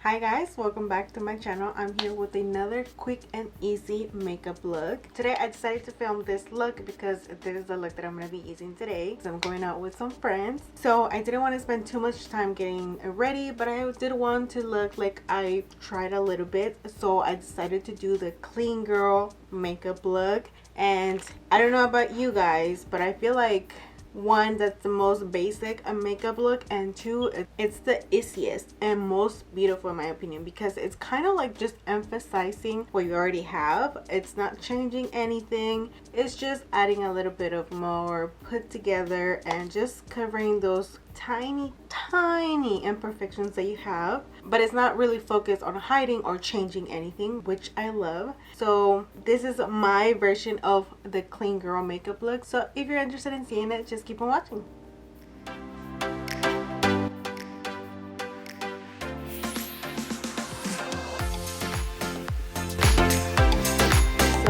Hi guys, welcome back to my channel. I'm here with another quick and easy makeup look. Today I decided to film this look because this is the look that I'm going to be using today. So I'm going out with some friends. So I didn't want to spend too much time getting ready, but I did want to look like I tried a little bit. So I decided to do the clean girl makeup look. And I don't know about you guys, but I feel like one, that's the most basic makeup look, and two, it's the easiest and most beautiful in my opinion, because it's kind of like just emphasizing what you already have. It's not changing anything, it's just adding a little bit of more put together and just covering those tiny imperfections that you have, but it's not really focused on hiding or changing anything, which I love. So this is my version of the clean girl makeup look. So if you're interested in seeing it, just keep on watching.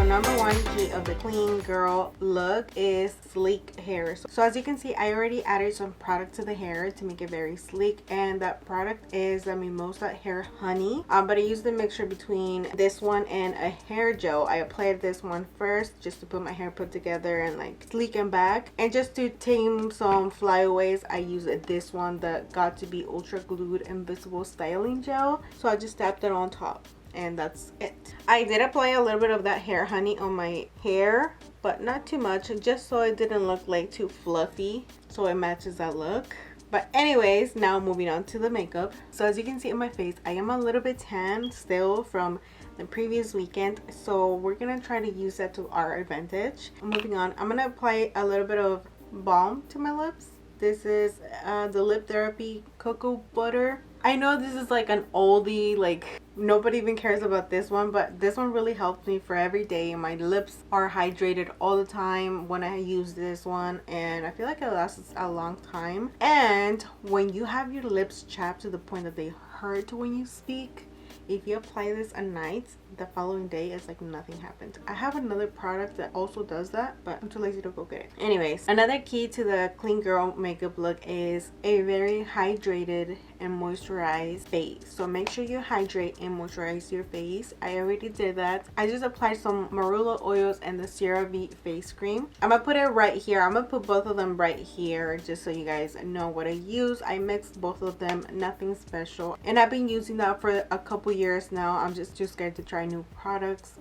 Number one key of the clean girl look is sleek hair. So as you can see, I already added some product to the hair to make it very sleek, and that product is a Mimosa hair honey, but I used the mixture between this one and a hair gel. I applied this one first just to put my hair put together and like sleeken back, and just to tame some flyaways I used this one, the Got to Be Ultra Glued Invincible styling gel. So I just tapped it on top, and that's it. I did apply a little bit of that hair honey on my hair, but not too much, just so it didn't look like too fluffy, so it matches that look. But anyways, now moving on to the makeup. So as you can see in my face, I am a little bit tan still from the previous weekend, so we're gonna try to use that to our advantage. Moving on, I'm gonna apply a little bit of balm to my lips. This is the Lip Therapy Cocoa Butter. I know this is like an oldie, like nobody even cares about this one, but this one really helps me for every day. My lips are hydrated all the time when I use this one, and I feel like it lasts a long time. And when you have your lips chapped to the point that they hurt when you speak, if you apply this at night, the following day it's like nothing happened. I have another product that also does that, but I'm too lazy to go get it. Anyways, another key to the clean girl makeup look is a very hydrated and moisturized face. So make sure you hydrate and moisturize your face. I already did that. I just applied some Marula oils and the CeraVe face cream. I'm gonna put it right here. I'm gonna put both of them right here just so you guys know what I use. I mixed both of them, nothing special, and I've been using that for a couple years now. I'm just too scared to try new products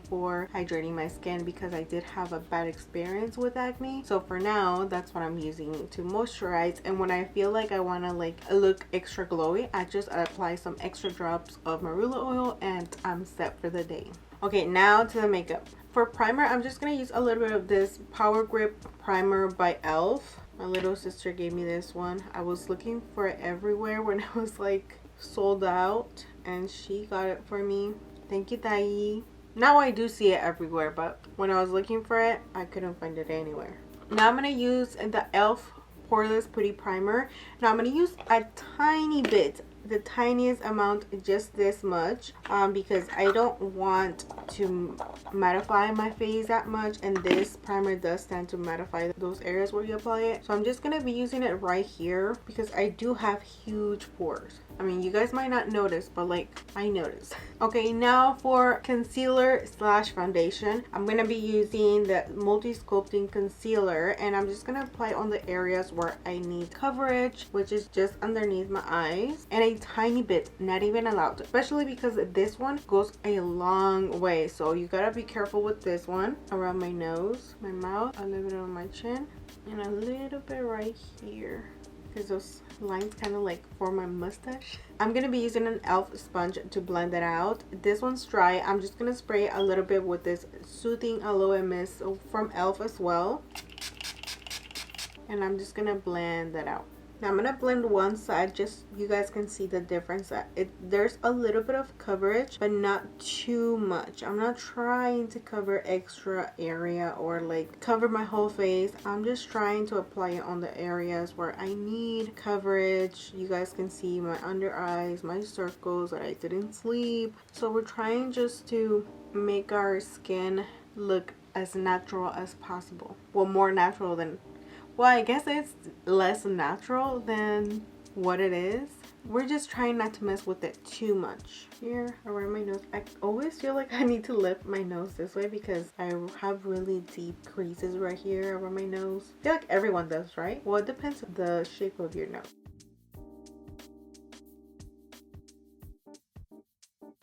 for hydrating my skin, because I did have a bad experience with acne. So for now, that's what I'm using to moisturize, and when I feel like I want to like look extra glowy, I just apply some extra drops of Marula oil and I'm set for the day. Okay, now to the makeup. For primer, I'm just going to use a little bit of this Power Grip primer by e.l.f. My little sister gave me this one. I was looking for it everywhere when it was like sold out, and she got it for me. Thank you, Dai. Now I do see it everywhere, but when I was looking for it, I couldn't find it anywhere. Now I'm going to use the e.l.f. Poreless Putty Primer. Now I'm going to use a tiny bit, the tiniest amount, just this much, because I don't want to mattify my face that much, and this primer does tend to mattify those areas where you apply it. So I'm just going to be using it right here because I do have huge pores. I mean, you guys might not notice, but like I notice. Okay, now for concealer slash foundation, I'm going to be using the Sculpting concealer, and I'm just going to apply on the areas where I need coverage, which is just underneath my eyes, and a tiny bit, not even a lot, especially because this one goes a long way. So you gotta be careful with this one. Around my nose, my mouth, a little bit on my chin, and a little bit right here, because those lines kind of like form my mustache. I'm going to be using an e.l.f. sponge to blend it out. This one's dry. I'm just going to spray a little bit with this Soothing Aloe Mist from e.l.f. as well. And I'm just going to blend that out. Now I'm going to blend one side just you guys can see the difference. There's a little bit of coverage, but not too much. I'm not trying to cover extra area or like cover my whole face. I'm just trying to apply it on the areas where I need coverage. You guys can see my under eyes, my circles that I didn't sleep. So we're trying just to make our skin look as natural as possible. Well, more natural than, well, I guess it's less natural than what it is. we're just trying not to mess with it too much. Here around my nose, I always feel like I need to lift my nose this way because I have really deep creases right here around my nose. I feel like everyone does, right? Well, it depends on the shape of your nose.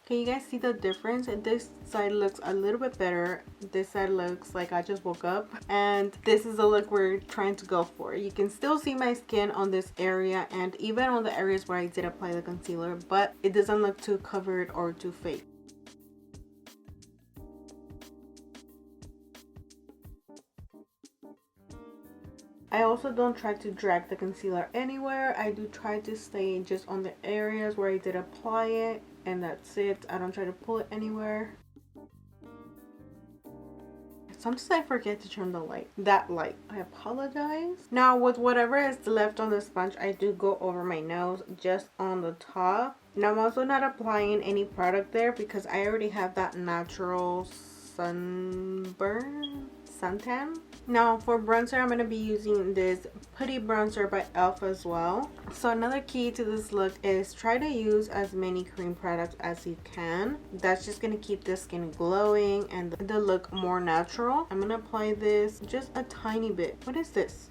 Can you guys see the difference? This side looks a little bit better. This side looks like I just woke up. And this is the look we're trying to go for. You can still see my skin on this area and even on the areas where I did apply the concealer, but it doesn't look too covered or too fake. I also don't try to drag the concealer anywhere. I do try to stay just on the areas where I did apply it, and that's it. I don't try to pull it anywhere. Sometimes I forget to turn the light. That light. I apologize. Now with whatever is left on the sponge, I do go over my nose just on the top. And I'm also not applying any product there because I already have that natural suntan. Now for bronzer, I'm going to be using this Putty Bronzer by e.l.f. as well. So another key to this look is try to use as many cream products as you can. That's just going to keep the skin glowing and the look more natural. I'm going to apply this just a tiny bit. What is this?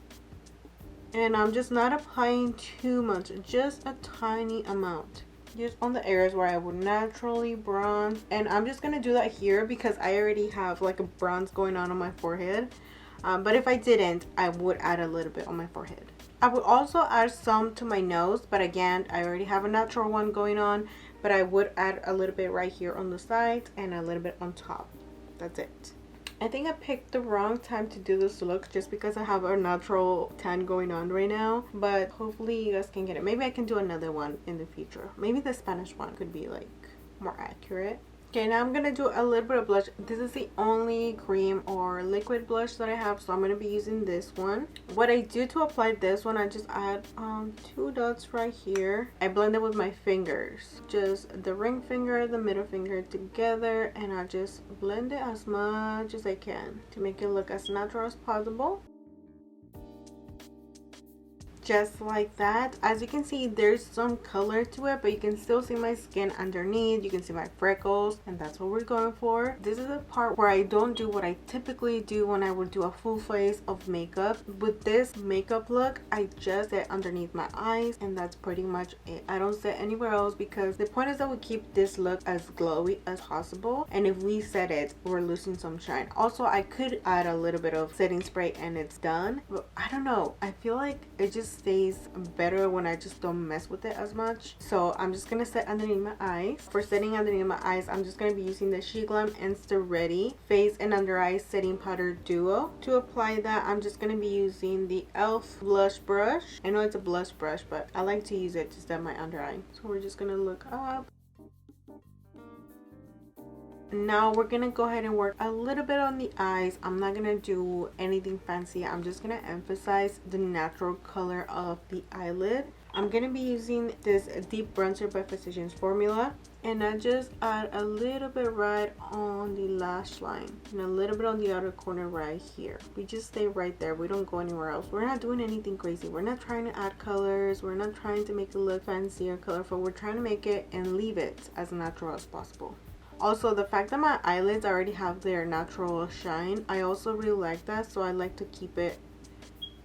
And I'm just not applying too much, just a tiny amount. Just on the areas where I would naturally bronze. And I'm just going to do that here because I already have like a bronze going on my forehead. But if I didn't, I would add a little bit on my forehead. I would also add some to my nose, but again, I already have a natural one going on. But I would add a little bit right here on the side and a little bit on top. That's it. I think I picked the wrong time to do this look just because I have a natural tan going on right now. But hopefully you guys can get it. Maybe I can do another one in the future. Maybe the Spanish one could be like more accurate. Okay, now I'm going to do a little bit of blush. This is the only cream or liquid blush that I have, so I'm going to be using this one. What I do to apply this one, I just add 2 dots right here. I blend it with my fingers. Just the ring finger, the middle finger together, and I just blend it as much as I can to make it look as natural as possible. Just like that. As you can see, there's some color to it, but you can still see my skin underneath. You can see my freckles, and that's what we're going for. This is the part where I don't do what I typically do when I would do a full face of makeup. With this makeup look, I just set underneath my eyes, and that's pretty much it. I don't set anywhere else because the point is that we keep this look as glowy as possible, and if we set it, we're losing some shine. Also, I could add a little bit of setting spray and it's done, but I don't know. I feel like it just stays better when I just don't mess with it as much. So I'm just gonna set underneath my eyes. For setting underneath my eyes, I'm just gonna be using the SHEGLAM Insta-Ready Face and Under Eye Setting Powder Duo. To apply that, I'm just gonna be using the e.l.f. blush brush. I know it's a blush brush, but I like to use it to set my under eye. So we're just gonna look up. Now we're gonna go ahead and work a little bit on the eyes. I'm not gonna do anything fancy. I'm just gonna emphasize the natural color of the eyelid. I'm gonna be using this deep bronzer by Physicians Formula, and I just add a little bit right on the lash line and a little bit on the outer corner right here. We just stay right there. We don't go anywhere else. We're not doing anything crazy. We're not trying to add colors. We're not trying to make it look fancy or colorful. We're trying to make it and leave it as natural as possible. Also, the fact that my eyelids already have their natural shine, I also really like that, so I like to keep it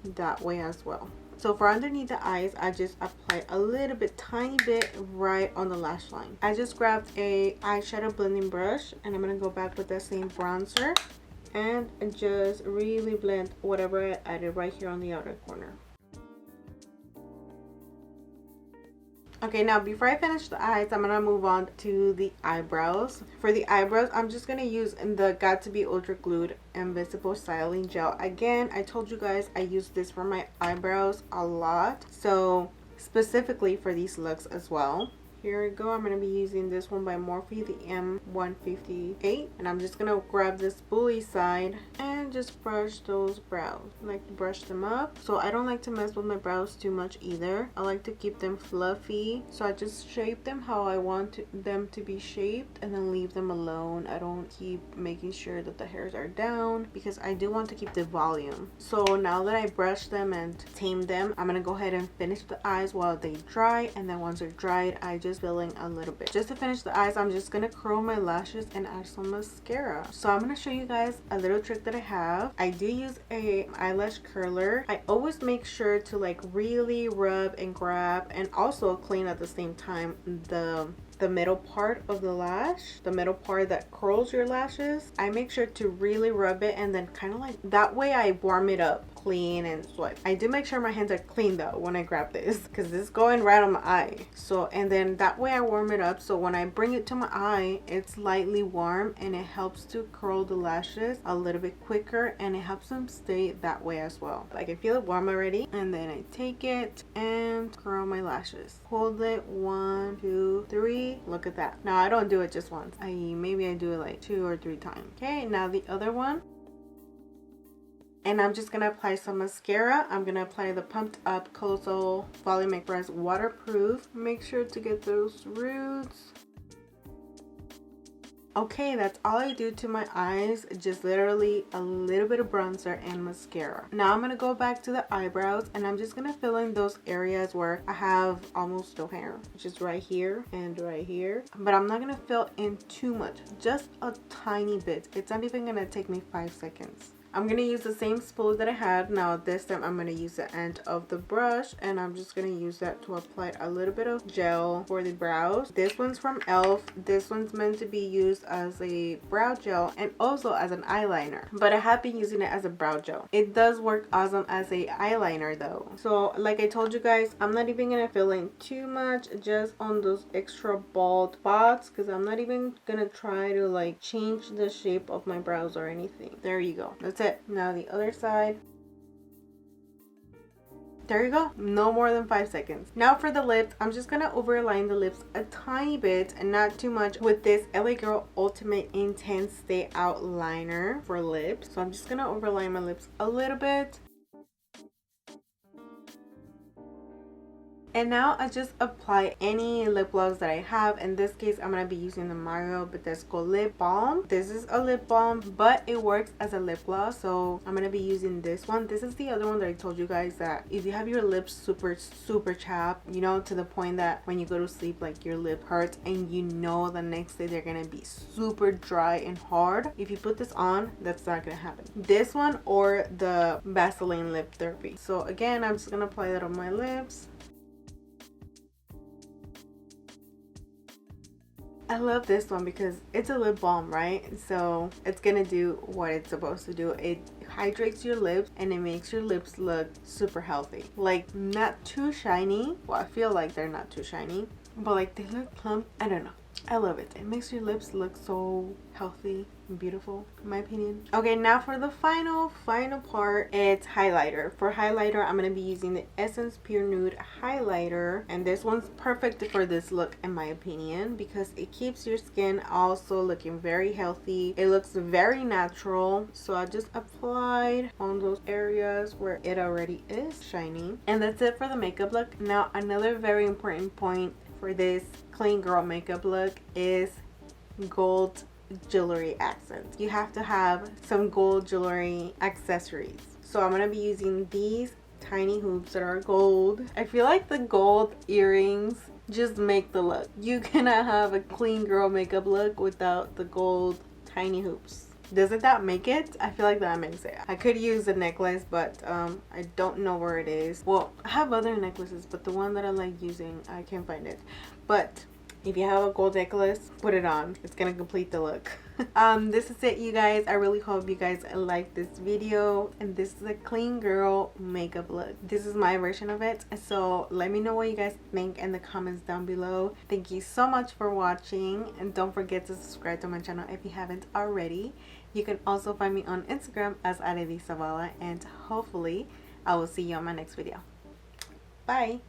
that way as well. So for underneath the eyes, I just apply a little bit, tiny bit right on the lash line. I just grabbed a eyeshadow blending brush, and I'm going to go back with the same bronzer and just really blend whatever I added right here on the outer corner. Okay, now before I finish the eyes, I'm going to move on to the eyebrows. For the eyebrows, I'm just going to use the Got to Be Ultra Glued Invincible Styling Gel. Again, I told you guys I use this for my eyebrows a lot. So specifically for these looks as well. Here we go. I'm going to be using this one by Morphe, the M158. And I'm just going to grab this bully side and and just brush those brows. I like to brush them up. So I don't like to mess with my brows too much either. I like to keep them fluffy. So I just shape them how I want them to be shaped and then leave them alone. I don't keep making sure that the hairs are down because I do want to keep the volume. So now that I brushed them and tamed them, I'm gonna go ahead and finish the eyes while they dry, and then once they're dried, I just fill in a little bit. Just to finish the eyes, I'm just gonna curl my lashes and add some mascara. So I'm gonna show you guys a little trick that I have. I do use a eyelash curler. I always make sure to like really rub and grab and also clean at the same time the middle part of the lash, the middle part that curls your lashes. I make sure to really rub it and then kind of like that way I warm it up clean and swipe. I do make sure my hands are clean though when I grab this because this is going right on my eye. So and then that way I warm it up so when I bring it to my eye it's lightly warm and it helps to curl the lashes a little bit quicker and it helps them stay that way as well. I can feel it warm already, and then I take it and curl my lashes. Hold it 1, 2, 3. Look at that. Now I don't do it just once. Maybe I do it like 2 or 3 times. Okay, now the other one. And I'm just gonna apply some mascara. I'm gonna apply the Pumped Up Colossal Volume Express Waterproof. Make sure to get those roots. Okay, that's all I do to my eyes. Just literally a little bit of bronzer and mascara. Now I'm gonna go back to the eyebrows and I'm just gonna fill in those areas where I have almost no hair, which is right here and right here. But I'm not gonna fill in too much, just a tiny bit. It's not even gonna take me 5 seconds. I'm going to use the same spoolie that I had. Now this time I'm going to use the end of the brush and I'm just going to use that to apply a little bit of gel for the brows. This one's from e.l.f. This one's meant to be used as a brow gel and also as an eyeliner. But I have been using it as a brow gel. It does work awesome as a eyeliner though. So like I told you guys, I'm not even going to fill in too much, just on those extra bald spots because I'm not even going to try to like change the shape of my brows or anything. There you go. That's it. Now the other side. There you go. No more than 5 seconds. Now for the lips, I'm just gonna overline the lips a tiny bit and not too much with this LA Girl Ultimate Intense Stay Out Liner for lips. So I'm just gonna overline my lips a little bit. And now I just apply any lip gloss that I have. In this case, I'm going to be using the Marula Lip Balm. This is a lip balm, but it works as a lip gloss. So I'm going to be using this one. This is the other one that I told you guys that if you have your lips super chapped, you know, to the point that when you go to sleep, like your lip hurts and you know the next day they're going to be super dry and hard. If you put this on, that's not going to happen. This one or the Vaseline Lip Therapy. So again, I'm just going to apply that on my lips. I love this one because it's a lip balm, right? So it's gonna do what it's supposed to do. It hydrates your lips and it makes your lips look super healthy. Like not too shiny. Well, I feel like they're not too shiny, but like they look plump. I don't know. I love it. It makes your lips look so healthy and beautiful, in my opinion. Okay, now for the final part, it's highlighter. For highlighter, I'm going to be using the Essence Pure Nude highlighter. And this one's perfect for this look, in my opinion, because it keeps your skin also looking very healthy. It looks very natural. So I just applied on those areas where it already is shiny. And that's it for the makeup look. Now, another very important point for this clean girl makeup look is gold jewelry accents. You have to have some gold jewelry accessories. So I'm going to be using these tiny hoops that are gold. I feel like the gold earrings just make the look. You cannot have a clean girl makeup look without the gold tiny hoops. Doesn't that make it? I feel like that makes it. I could use a necklace, but I don't know where it is. Well, I have other necklaces, but the one that I like using, I can't find it. But if you have a gold necklace, put it on. It's gonna complete the look. This is it, you guys. I really hope you guys like this video, and this is a clean girl makeup look. This is my version of it, so let me know what you guys think in the comments down below. Thank you so much for watching, and don't forget to subscribe to my channel if you haven't already. You can also find me on Instagram as Zavala, and hopefully I will see you on my next video. Bye.